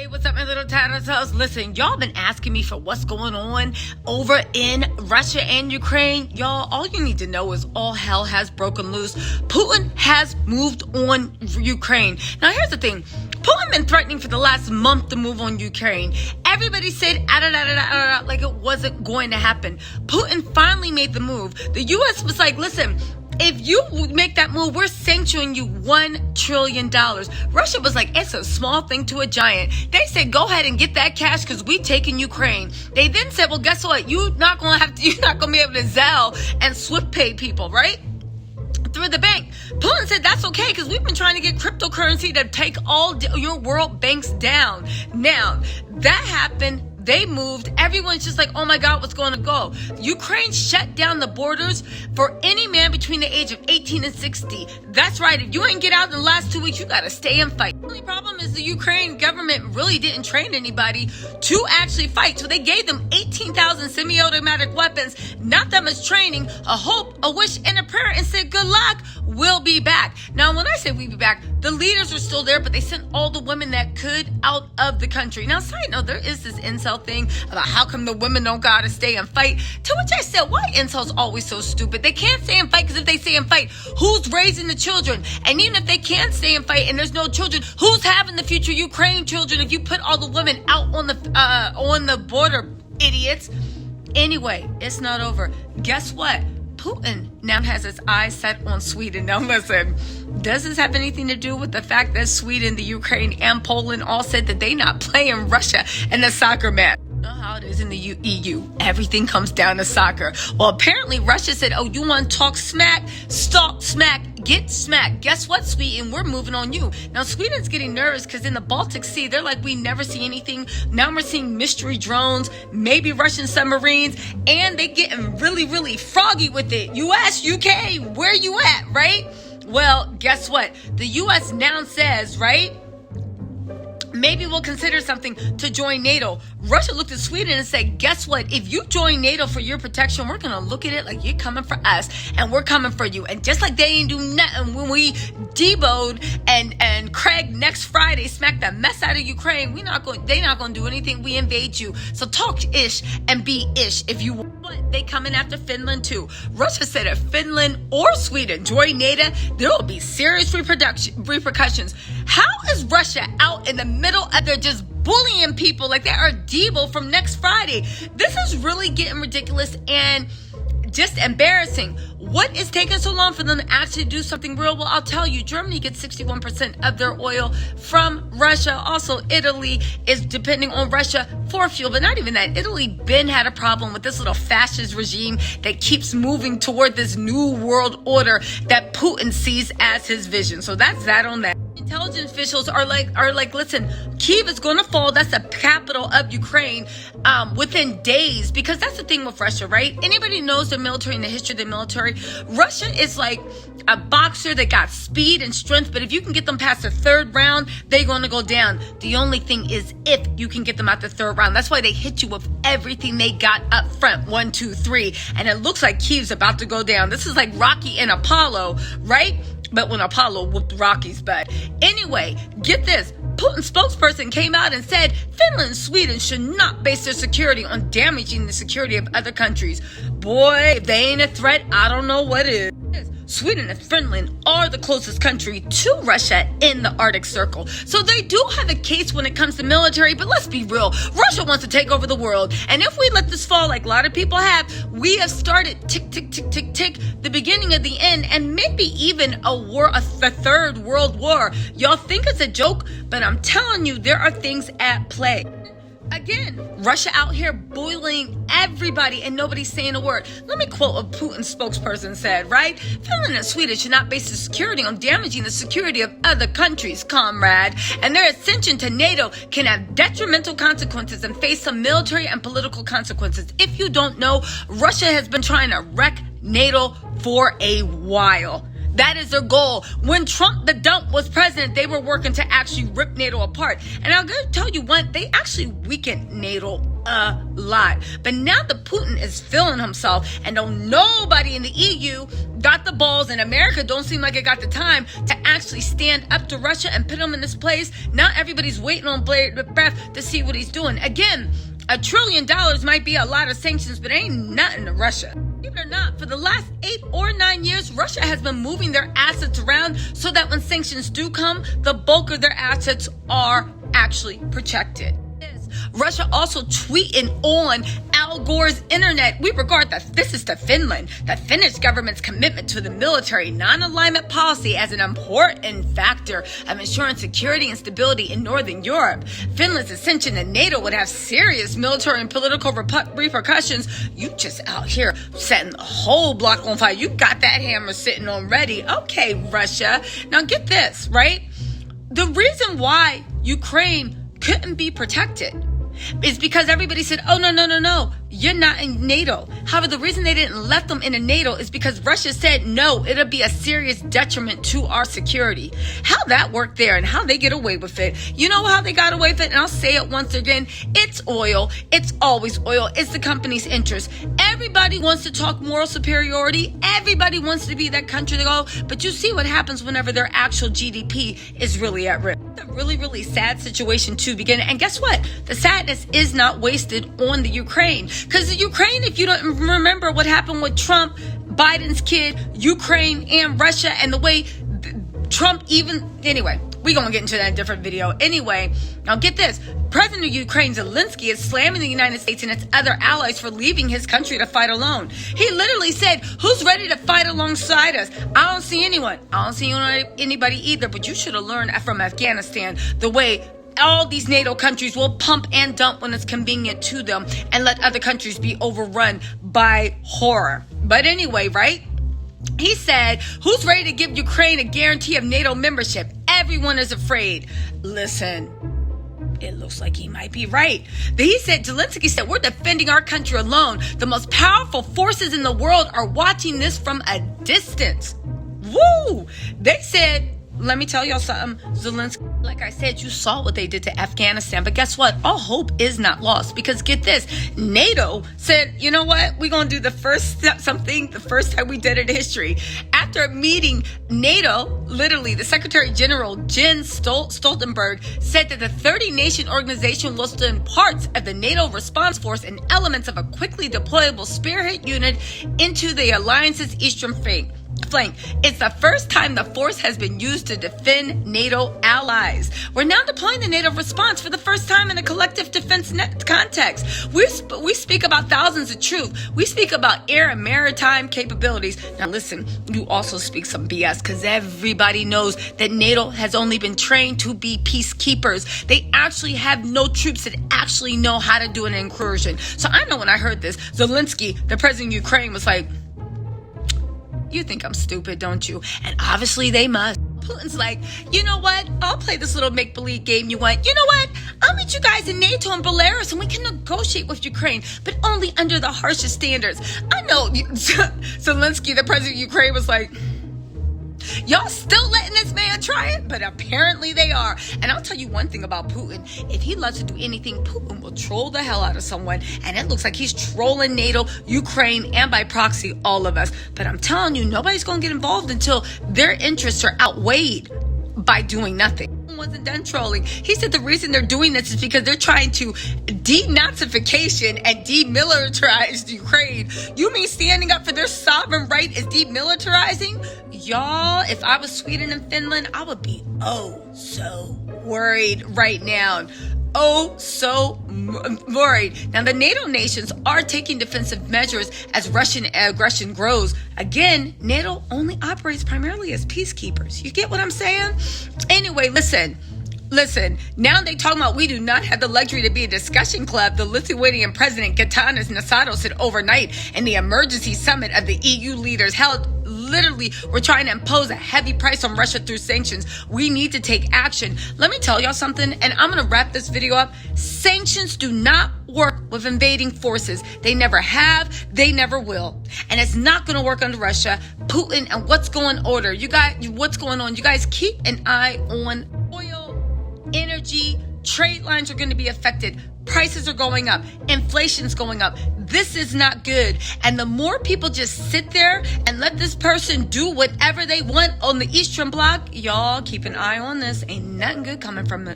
Hey, what's up, my little tattletales? Listen, y'all been asking me for what's going on over in Russia and Ukraine. Y'all, all you need to know is all hell has broken loose. Putin has moved on Ukraine. Now, here's the thing. Putin been threatening for the last month to move on Ukraine. Everybody said, like it wasn't going to happen. Putin finally made the move. The U.S. was like, listen, if you make that move, we're sanctioning you $1 trillion. Russia was like, it's a small thing to a giant. They said, go ahead and get that cash because we taking Ukraine. They then said, well, guess what? You're not going to be able to Zelle and Swift pay people, right? Through the bank. Putin said that's okay because we've been trying to get cryptocurrency to take all your world banks down. Now, that happened. They moved. Everyone's just like, oh my God, what's going to go? Ukraine shut down the borders for any man between the age of 18 and 60. That's right. If you ain't get out in the last 2 weeks, you got to stay and fight. The only problem is the Ukraine government really didn't train anybody to actually fight. So they gave them 18,000 semi-automatic weapons, not that much training, a hope, a wish, and a prayer, and said, good luck. We'll be back. Now, when I say we'll be back, the leaders are still there, but they sent all the women that could out of the country. Now, side note, there is this incel thing about how come the women don't gotta stay and fight. To which I said, why incels always so stupid? They can't stay and fight because if they stay and fight, who's raising the children? And even if they can't stay and fight and there's no children, who's having the future Ukraine children if you put all the women out on the border, idiots? Anyway, it's not over. Guess what? Putin now has his eyes set on Sweden. Now listen, does this have anything to do with the fact that Sweden, the Ukraine, and Poland all said that they not playing Russia in the soccer match? You know how it is in the EU. Everything comes down to soccer. Well, apparently Russia said, oh, you want to talk smack? Stop smack. Get smacked. Guess what, Sweden? We're moving on you. Now, Sweden's getting nervous because in the Baltic Sea, they're like, we never see anything. Now we're seeing mystery drones, maybe Russian submarines, and they getting really, really froggy with it. US, UK, where you at, right? Well, guess what? The US now says, right? Maybe we'll consider something to join NATO. Russia looked at Sweden and said, guess what? If you join NATO for your protection, we're going to look at it like you're coming for us and we're coming for you. And just like they didn't do nothing when we debowed and Craig next Friday smacked the mess out of Ukraine, they're not going to do anything. We invade you. So talk ish and be ish if you want. They coming after Finland too. Russia said if Finland or Sweden join NATO, there will be serious repercussions. How is Russia out in the middle of their just bullying people like they are Debo from next Friday? This is really getting ridiculous and just embarrassing. What is taking so long for them to actually do something real? Well, I'll tell you, Germany gets 61% of their oil from Russia. Also, Italy is depending on Russia for fuel, but not even that. Italy had a problem with this little fascist regime that keeps moving toward this new world order that Putin sees as his vision. So that's that on that. Intelligence officials are like, listen, Kyiv is going to fall. That's the capital of Ukraine within days, because that's the thing with Russia, right? Anybody knows the military and the history of the military. Russia is like a boxer that got speed and strength, but if you can get them past the third round, they're going to go down. The only thing is if you can get them out the third round. That's why they hit you with everything they got up front. 1, 2, 3. And it looks like Kyiv's about to go down. This is like Rocky and Apollo, right? But when Apollo whooped Rocky's butt. Anyway, get this. Putin's spokesperson came out and said Finland and Sweden should not base their security on damaging the security of other countries. Boy, if they ain't a threat, I don't know what is. Sweden and Finland are the closest country to Russia in the Arctic Circle. So they do have a case when it comes to military, but let's be real. Russia wants to take over the world. And if we let this fall like a lot of people have, we have started tick, tick, tick, tick, tick, the beginning of the end, and maybe even a third world war. Y'all think it's a joke, but I'm telling you, there are things at play. Again, Russia out here boiling everybody and nobody's saying a word. Let me quote what Putin's spokesperson said, right? Finland and Sweden should not base their security on damaging the security of other countries, comrade. And their ascension to NATO can have detrimental consequences and face some military and political consequences. If you don't know, Russia has been trying to wreck NATO for a while. That is their goal. When Trump the dump was president, they were working to actually rip NATO apart. And I'm going to tell you what, they actually weakened NATO a lot. But now that Putin is feeling himself and nobody in the EU got the balls, and America don't seem like it got the time to actually stand up to Russia and put him in this place, now everybody's waiting on breath to see what he's doing. Again, $1 trillion might be a lot of sanctions, but it ain't nothing to Russia. Believe it or not, for the last 8 or 9 years, Russia has been moving their assets around so that when sanctions do come, the bulk of their assets are actually protected. Russia also tweeting on Al Gore's internet. We regard that this is to Finland, the Finnish government's commitment to the military non-alignment policy as an important factor of ensuring security and stability in Northern Europe. Finland's ascension to NATO would have serious military and political repercussions. You just out here setting the whole block on fire. You got that hammer sitting on ready. Okay, Russia. Now get this, right? The reason why Ukraine couldn't be protected is because everybody said, oh, no, you're not in NATO. However, the reason they didn't let them into NATO is because Russia said, no, it'll be a serious detriment to our security. How that worked there and how they get away with it. You know how they got away with it? And I'll say it once again. It's oil. It's always oil. It's the company's interest. Everybody wants to talk moral superiority. Everybody wants to be that country to go. But you see what happens whenever their actual GDP is really at risk. It's a really, really sad situation to begin. And guess what? The sadness is not wasted on the Ukraine. Because the Ukraine, if you don't remember what happened with Trump, Biden's kid, Ukraine, and Russia, and the way Trump anyway, we're going to get into that in a different video. Anyway, now get this. President of Ukraine, Zelensky, is slamming the United States and its other allies for leaving his country to fight alone. He literally said, who's ready to fight alongside us? I don't see anyone. I don't see anybody either, but you should have learned from Afghanistan the way all these NATO countries will pump and dump when it's convenient to them and let other countries be overrun by horror. But anyway, right? He said, who's ready to give Ukraine a guarantee of NATO membership? Everyone is afraid. Listen, it looks like he might be right. Zelensky said, we're defending our country alone. The most powerful forces in the world are watching this from a distance. Woo! They said, let me tell y'all something, Zelensky. Like I said, you saw what they did to Afghanistan, but guess what? All hope is not lost, because get this, NATO said, you know what? We're going to do the first time we did it in history. After a meeting, NATO, literally the Secretary General, Jens Stoltenberg, said that the 30-nation organization will send parts of the NATO response force and elements of a quickly deployable spearhead unit into the alliance's eastern flank. It's the first time the force has been used to defend NATO allies. We're now deploying the NATO response for the first time in a collective defense context. We speak about thousands of troops. We speak about air and maritime capabilities. Now listen, you also speak some BS, because everybody knows that NATO has only been trained to be peacekeepers. They actually have no troops that actually know how to do an incursion. So I know when I heard this, Zelensky, the president of Ukraine, was like, you think I'm stupid, don't you? And obviously they must. Putin's like, you know what? I'll play this little make-believe game you want. You know what? I'll meet you guys in NATO and Belarus and we can negotiate with Ukraine, but only under the harshest standards. I know Zelensky, the president of Ukraine, was like, y'all still letting this man try it? But apparently they are. And I'll tell you one thing about Putin. If he loves to do anything, Putin will troll the hell out of someone. And it looks like he's trolling NATO, Ukraine, and by proxy, all of us. But I'm telling you, nobody's going to get involved until their interests are outweighed by doing nothing. Wasn't done trolling. He said the reason they're doing this is because they're trying to denazification and demilitarize Ukraine. You mean standing up for their sovereign right is demilitarizing? Y'all, if I was Sweden and Finland, I would be so worried right now. So worried. Now, the NATO nations are taking defensive measures as Russian aggression grows. Again, NATO only operates primarily as peacekeepers. You get what I'm saying? Anyway, listen. Now they talking about we do not have the luxury to be a discussion club. The Lithuanian president Gitanas Nausėda said overnight in the emergency summit of the EU leaders held. Literally, we're trying to impose a heavy price on Russia through sanctions. We need to take action. Let me tell y'all something, and I'm going to wrap this video up. Sanctions do not work with invading forces. They never have. They never will. And it's not going to work under Russia, Putin, and what's going on. You guys keep an eye on oil, energy, Trade lines are going to be affected. Prices are going up. Inflation's going up. This is not good. And the more people just sit there and let this person do whatever they want on the Eastern Bloc, y'all keep an eye on this. Ain't nothing good coming from it.